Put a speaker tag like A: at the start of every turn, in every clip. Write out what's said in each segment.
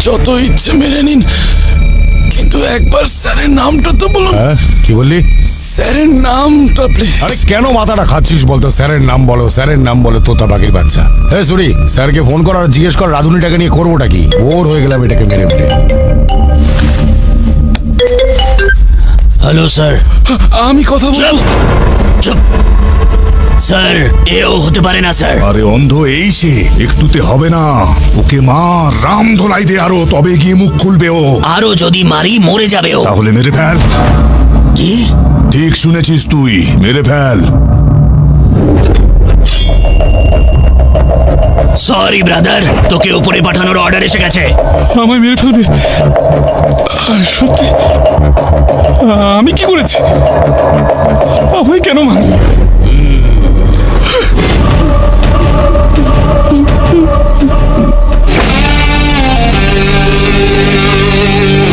A: যত ইচ্ছে মেরে নিন, কিন্তু একবার স্যারের নামটা তো বলুন।
B: কি বললি?
A: স্যারের নামটা প্লিজ।
B: আরে কেন মাথাটা খাচ্ছিস বলতো? স্যারের নাম বলো, স্যারের নাম বলো, তোতা পাখির বাচ্চা। হ্যাঁ সরি, স্যারকে ফোন কর আর জিজ্ঞেস কর রাধুনিটাকে নিয়ে করবোটা কি। বোর হয়ে গেলাম এটাকে মেরে মেরে।
C: Hello sir.
A: আমি কথা বলবো।
C: চুপ স্যার, এও হতে পারে না স্যার।
D: আরে অন্ধ এই সে, একটুতে হবে না। ওকে মা রাম ধোলাই দে আরো, তবে গিয়ে মুখ খুলবে ও।
C: আরো যদি মারি মরে যাবে ও।
D: তাহলে মেরে ফেল।
C: কি?
D: ঠিক শুনেছিস তুই, মেরে ফেল।
C: সরি ব্রাদার, তোকে উপরে পাঠানোর অর্ডার এসে গেছে।
A: আমায় মেরে ফেলবে? সত্যি? আমি কি করেছি? আমায় কেন মারবে?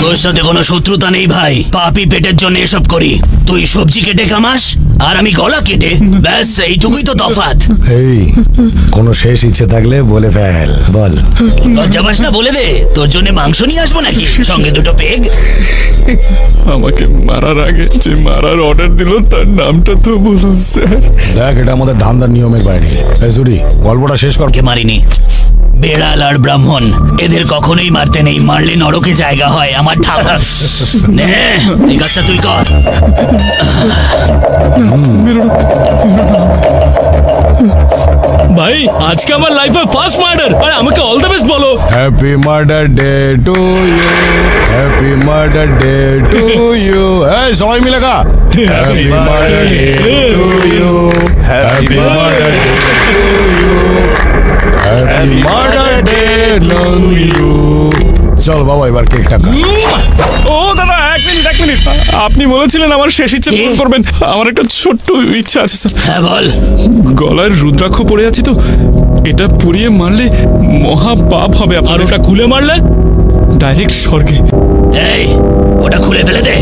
C: তোর সাথে কোনো শত্রুতা নেই ভাই, পাপি পেটের জন্য এসব করি। তুই সবজি কেটে কামাস আর আমি গলা কেটে, ব্যাস এইটুকুই তো তফাৎ।
B: এই কোনো শেষ ইচ্ছে থাকলে বলে ফেল, বল।
C: লজ্জা পাস না? বলে দে, তোর জন্য মাংস নিয়ে আসবো নাকি, সঙ্গে দুটো পেগ।
A: আমাকে মারার আগে যে মারার অর্ডার দিল তার নামটা তো বলুন স্যার।
B: দেখ, এটা আমাদের ধান্দার নিয়মের বাইরে। এই সরি, গল্পটা শেষ কর।
C: কে মারিনি, বেড়াল আর ব্রাহ্মণ, এদের কখনোই মারতে নেই, মারলে নরকে জায়গা হয় আমার ঠাকুর। নে এই কাজটা তুই কর।
E: ভাই আজকে আমার লাইফে ফার্স্ট মার্ডার, আর আমাকে অল দ্য বেস্ট বলো।
B: Happy murder day to you, happy murder day to you. এই সবাই মিলে গা। Happy murder day to you, happy murder day to you, happy murder day to you. চল বাবা, এবার কেকটা খা।
A: ও দাদা, এক মিনিট। আপনি বলেছিলেন আমার শেষ ইচ্ছে পূরণ করবেন। আমার একটা ছোট্ট ইচ্ছা আছে স্যার।
C: হ্যাঁ বল।
A: গলায় রুদ্রাক্ষ পড়ে আছে তো, এটা পুড়িয়ে মারলে মহা পাপ হবে।
E: আর ওটা খুলে মারলে
A: ডাইরেক্ট স্বর্গে।
C: এই ওটা খুলে ফেলে দে।